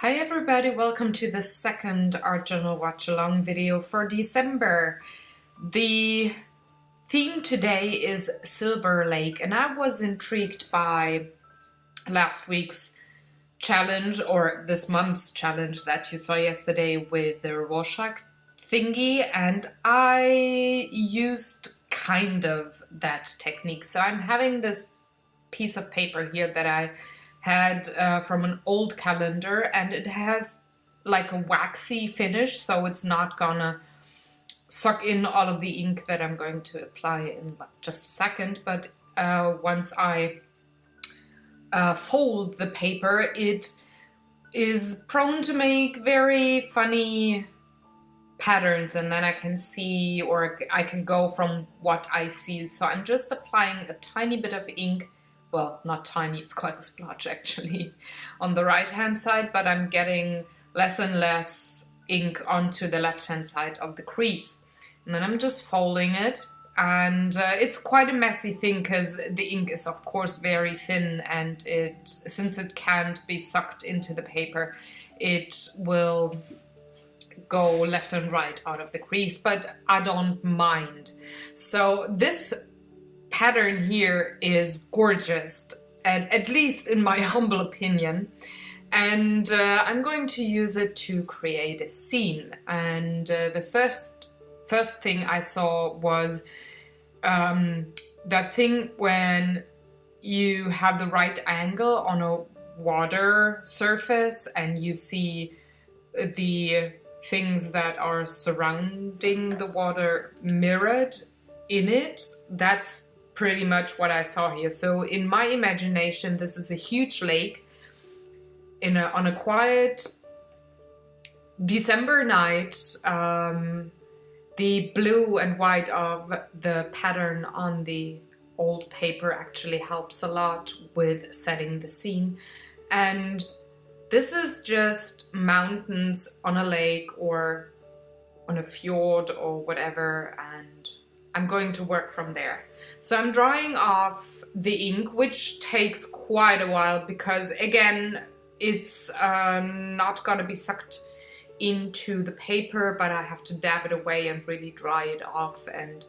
Hi everybody, welcome to the second Art Journal Watch Along video for December. The theme today is Silver Lake, and I was intrigued by last week's challenge, or this month's challenge that you saw yesterday with the Rorschach thingy, and I used kind of that technique. So I'm having this piece of paper here that I had from an old calendar, and it has like a waxy finish, so it's not gonna suck in all of the ink that I'm going to apply in just a second. But once I fold the paper, it is prone to make very funny patterns, and then I can see, or I can go from what I see. So I'm just applying a tiny bit of ink. Well, not tiny, it's quite a splotch actually, on the right hand side, but I'm getting less and less ink onto the left hand side of the crease. And then I'm just folding it, and it's quite a messy thing because the ink is of course very thin, and since it can't be sucked into the paper, it will go left and right out of the crease, but I don't mind. So this pattern here is gorgeous, at least in my humble opinion, and I'm going to use it to create a scene. And the first thing I saw was that thing when you have the right angle on a water surface and you see the things that are surrounding the water mirrored in it. That's pretty much what I saw here. So in my imagination, this is a huge lake on a quiet December night. The blue and white of the pattern on the old paper actually helps a lot with setting the scene. And this is just mountains on a lake or on a fjord or whatever, and I'm going to work from there. So I'm drying off the ink, which takes quite a while because, again, it's not gonna be sucked into the paper, but I have to dab it away and really dry it off and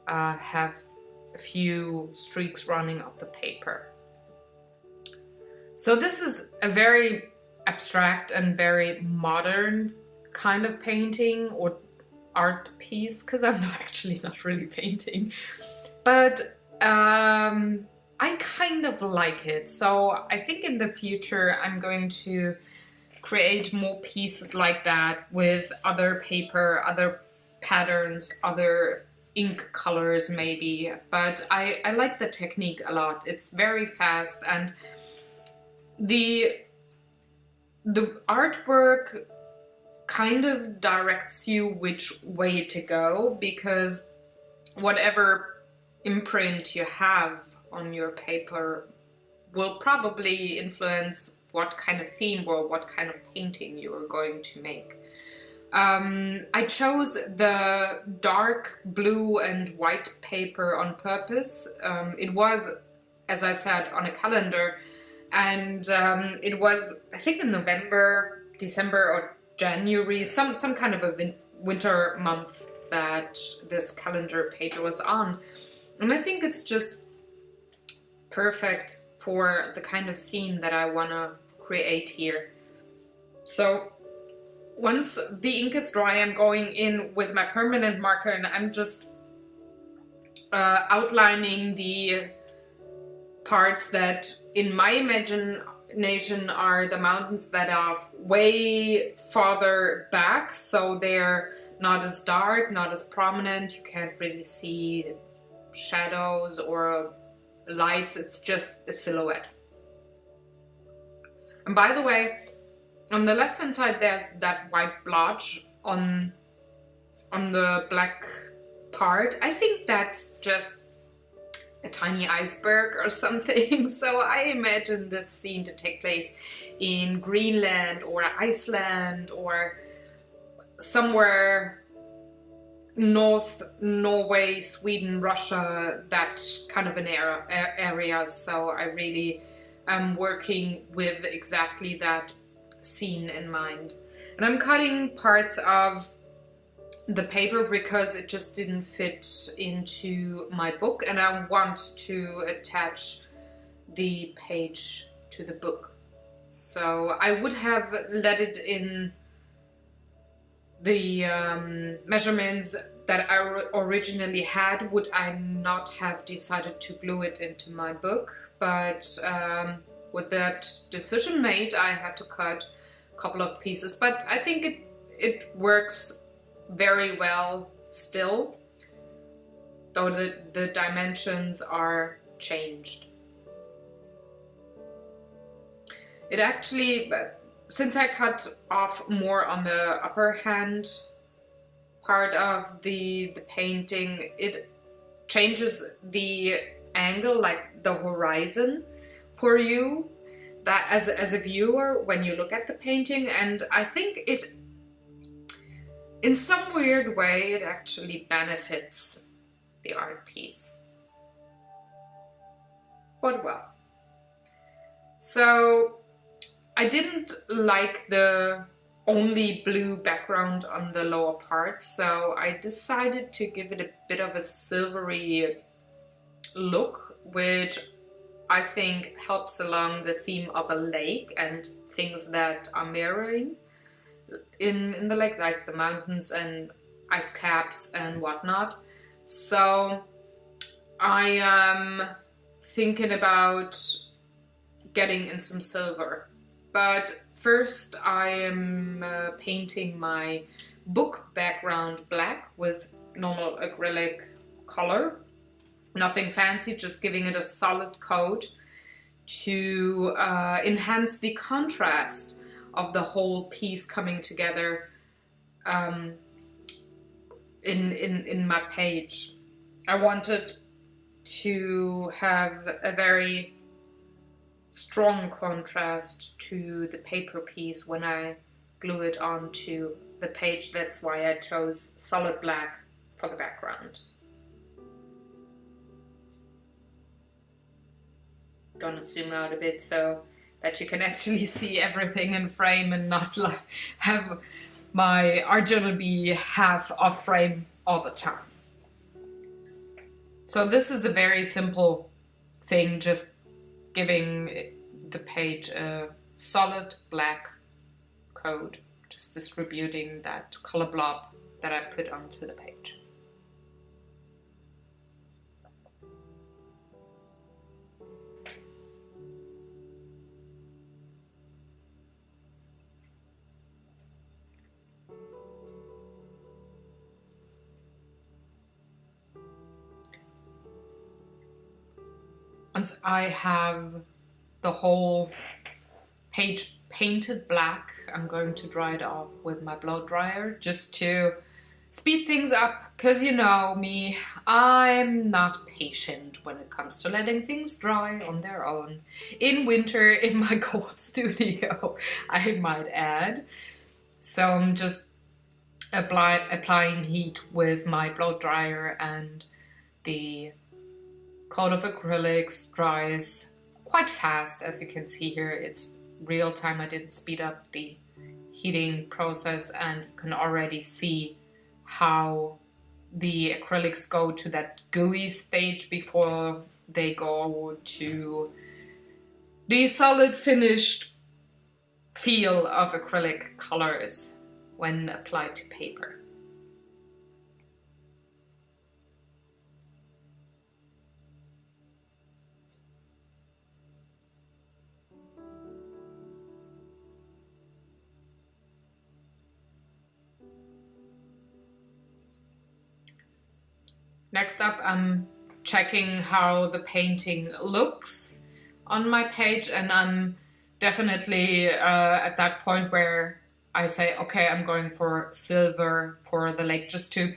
have a few streaks running off the paper. So this is a very abstract and very modern kind of painting or art piece, because I'm actually not really painting, but I kind of like it. So I think in the future I'm going to create more pieces like that with other paper, other patterns, other ink colors maybe, but I like the technique a lot. It's very fast, and the artwork kind of directs you which way to go, because whatever imprint you have on your paper will probably influence what kind of theme or what kind of painting you are going to make. I chose the dark blue and white paper on purpose. It was, as I said, on a calendar, and it was, I think, in November, December or January, some kind of a winter month that this calendar page was on. And I think it's just perfect for the kind of scene that I want to create here. So once the ink is dry, I'm going in with my permanent marker, and I'm just outlining the parts that in my imagination are the mountains that are way farther back, so they're not as dark, not as prominent. You can't really see shadows or lights, it's just a silhouette. And by the way, on the left hand side there's that white blotch on the black part. I think that's just a tiny iceberg or something. So I imagine this scene to take place in Greenland or Iceland or somewhere North Norway, Sweden, Russia, that kind of an area. So I really am working with exactly that scene in mind. And I'm cutting parts of the paper because it just didn't fit into my book, and I want to attach the page to the book. So I would have let it in the measurements that I originally had, would I not have decided to glue it into my book. But with that decision made, I had to cut a couple of pieces. But I think it works very well still, though the dimensions are changed. It actually, since I cut off more on the upper hand part of the painting, it changes the angle, like the horizon for you, that as a viewer when you look at the painting. And I think it, in some weird way, it actually benefits the art piece. But well. So I didn't like the only blue background on the lower part, so I decided to give it a bit of a silvery look, which I think helps along the theme of a lake and things that are mirroring in the lake, like the mountains and ice caps and whatnot. So I am thinking about getting in some silver. But first I am painting my book background black with normal acrylic color. Nothing fancy, just giving it a solid coat to enhance the contrast of the whole piece coming together in my page. I wanted to have a very strong contrast to the paper piece when I glue it onto the page. That's why I chose solid black for the background. Gonna zoom out a bit so that you can actually see everything in frame and not like have my art journal be half off frame all the time. So this is a very simple thing, just giving the page a solid black coat, just distributing that color blob that I put onto the page. Once I have the whole page painted black, I'm going to dry it off with my blow dryer just to speed things up, because you know me, I'm not patient when it comes to letting things dry on their own. In winter, in my cold studio, I might add. So I'm just applying heat with my blow dryer, and the coat of acrylics dries quite fast. As you can see here, it's real time. I didn't speed up the heating process, and you can already see how the acrylics go to that gooey stage before they go to the solid finished feel of acrylic colors when applied to paper. Next up, I'm checking how the painting looks on my page, and I'm definitely at that point where I say, okay, I'm going for silver for the lake, just to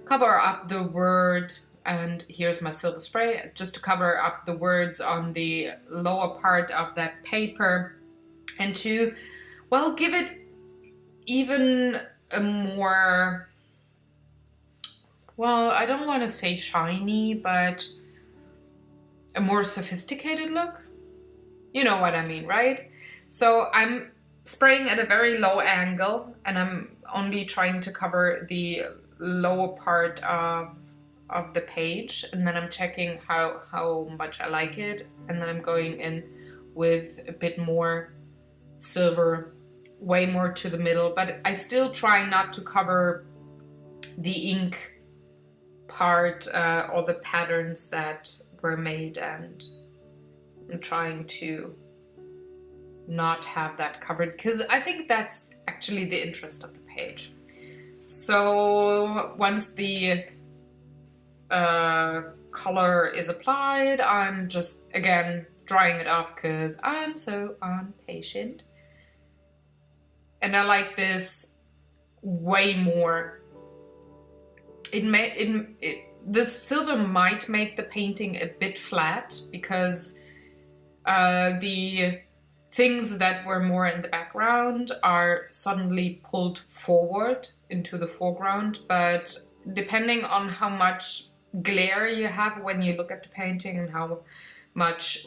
cover up the word, and here's my silver spray, just to cover up the words on the lower part of that paper, and to, well, give it even a more, well, I don't want to say shiny, but a more sophisticated look. You know what I mean, right? So I'm spraying at a very low angle, and I'm only trying to cover the lower part of the page, and then I'm checking how much I like it, and then I'm going in with a bit more silver, way more to the middle, but I still try not to cover the ink part or the patterns that were made, and I'm trying to not have that covered because I think that's actually the interest of the page. So once the color is applied, I'm just again drying it off because I'm so impatient, and I like this way more. The silver might make the painting a bit flat because the things that were more in the background are suddenly pulled forward into the foreground, but depending on how much glare you have when you look at the painting and how much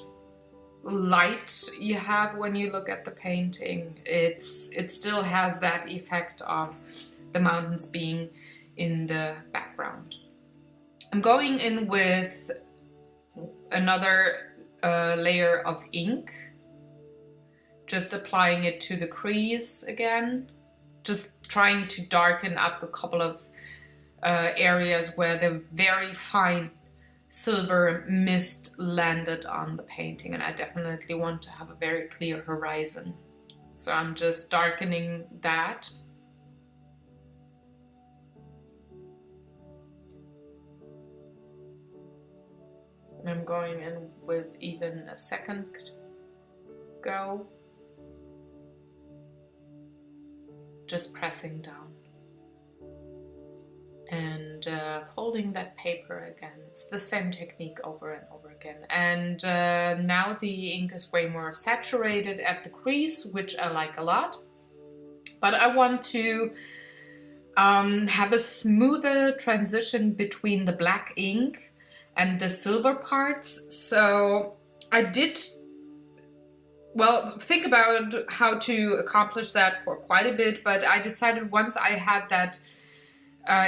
light you have when you look at the painting, it still has that effect of the mountains being in the background. I'm going in with another layer of ink, just applying it to the crease again, just trying to darken up a couple of areas where the very fine silver mist landed on the painting, and I definitely want to have a very clear horizon. So I'm just darkening that. And I'm going in with even a second go. Just pressing down. And folding that paper again. It's the same technique over and over again. And now the ink is way more saturated at the crease, which I like a lot. But I want to have a smoother transition between the black ink and the silver parts. So I did, well, think about how to accomplish that for quite a bit, but I decided once I had that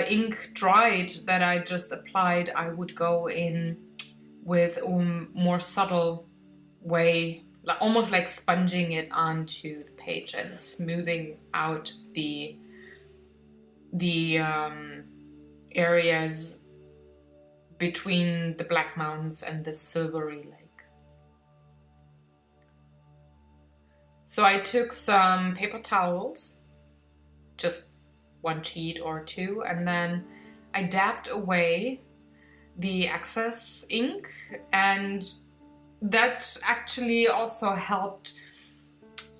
ink dried that I just applied, I would go in with a more subtle way, almost like sponging it onto the page and smoothing out the areas between the Black Mountains and the Silvery Lake. So I took some paper towels, just one sheet or two, and then I dabbed away the excess ink, and that actually also helped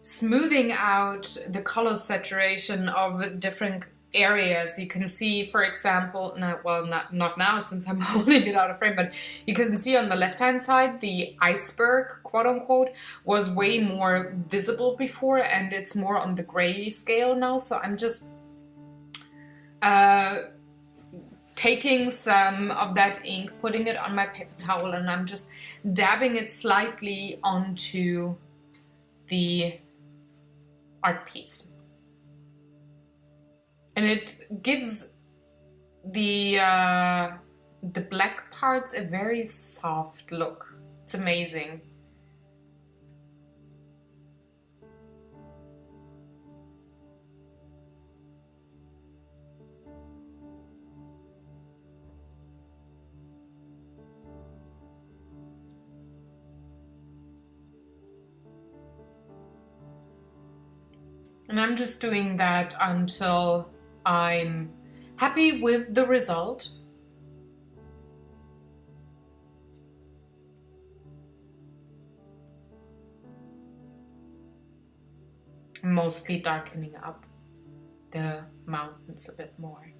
smoothing out the color saturation of different areas. You can see, for example, not now since I'm holding it out of frame, but you can see on the left hand side the iceberg, quote unquote, was way more visible before, and it's more on the gray scale now. So I'm just taking some of that ink, putting it on my paper towel, and I'm just dabbing it slightly onto the art piece. And it gives the black parts a very soft look. It's amazing. And I'm just doing that until I'm happy with the result. Mostly darkening up the mountains a bit more.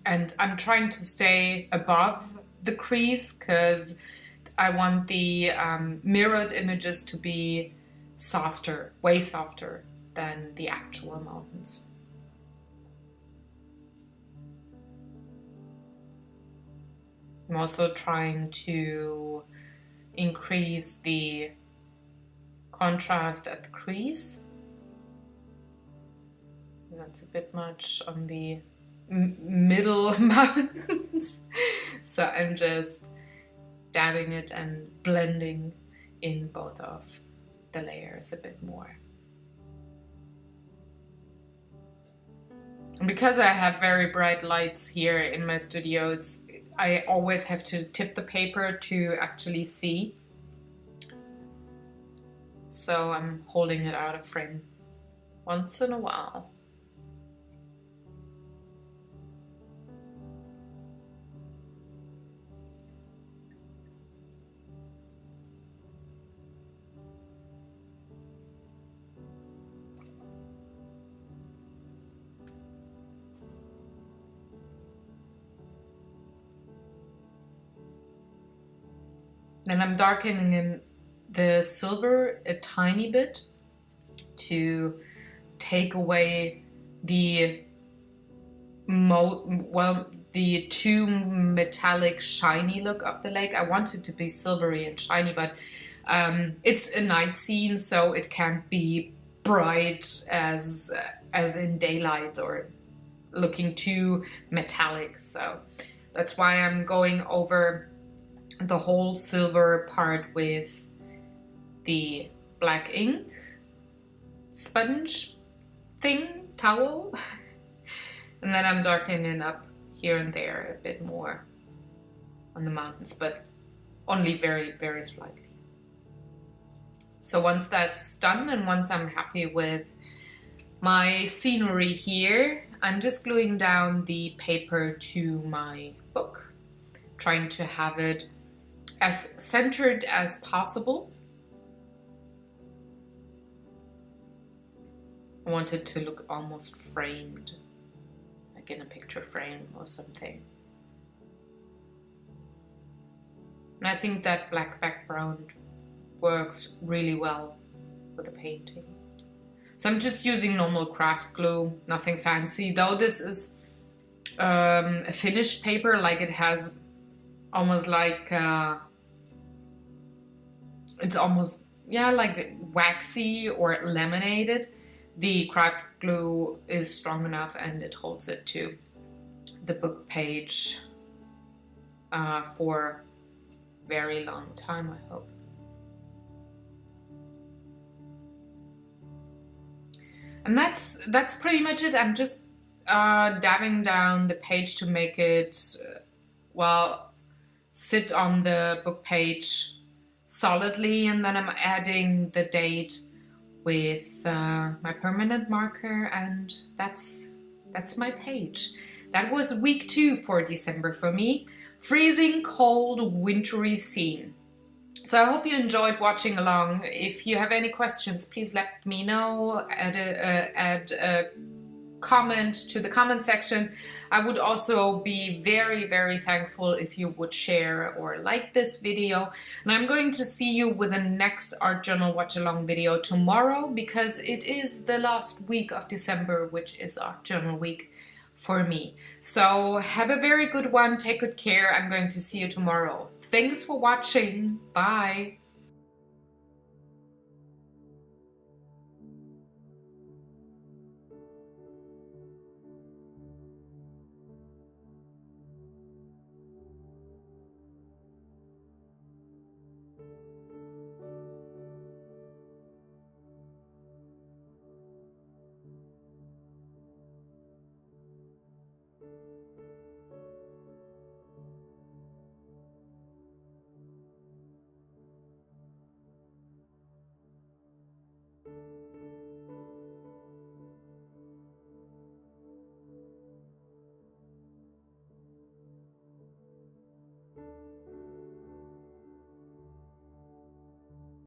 And I'm trying to stay above the crease because I want the mirrored images to be softer, way softer than the actual mountains. I'm also trying to increase the contrast at the crease. That's a bit much on the middle mountains. So I'm just dabbing it and blending in both of the layers a bit more. And because I have very bright lights here in my studio, I always have to tip the paper to actually see. So I'm holding it out of frame once in a while. Then I'm darkening in the silver a tiny bit to take away the too metallic shiny look of the lake. I want it to be silvery and shiny, but it's a night scene, so it can't be bright as in daylight or looking too metallic. So that's why I'm going over the whole silver part with the black ink sponge thing, towel. And then I'm darkening up here and there a bit more on the mountains, but only very, very slightly. So once that's done and once I'm happy with my scenery here, I'm just gluing down the paper to my book, trying to have it as centered as possible. I want it to look almost framed, like in a picture frame or something. And I think that black background works really well with the painting. So I'm just using normal craft glue, nothing fancy, though this is a finished paper, like it has almost like it's almost, yeah, like waxy or laminated. The craft glue is strong enough and it holds it to the book page for a very long time, I hope. And that's pretty much it. I'm just dabbing down the page to make it, sit on the book page solidly, and then I'm adding the date with my permanent marker, and that's my page. That was week 2 for December for me. Freezing cold, wintry scene. So I hope you enjoyed watching along. If you have any questions, please let me know. Add a comment to the comment section. I would also be very, very thankful if you would share or like this video. And I'm going to see you with the next Art Journal Watch Along video tomorrow, because it is the last week of December, which is Art Journal Week for me. So have a very good one. Take good care. I'm going to see you tomorrow. Thanks for watching. Bye.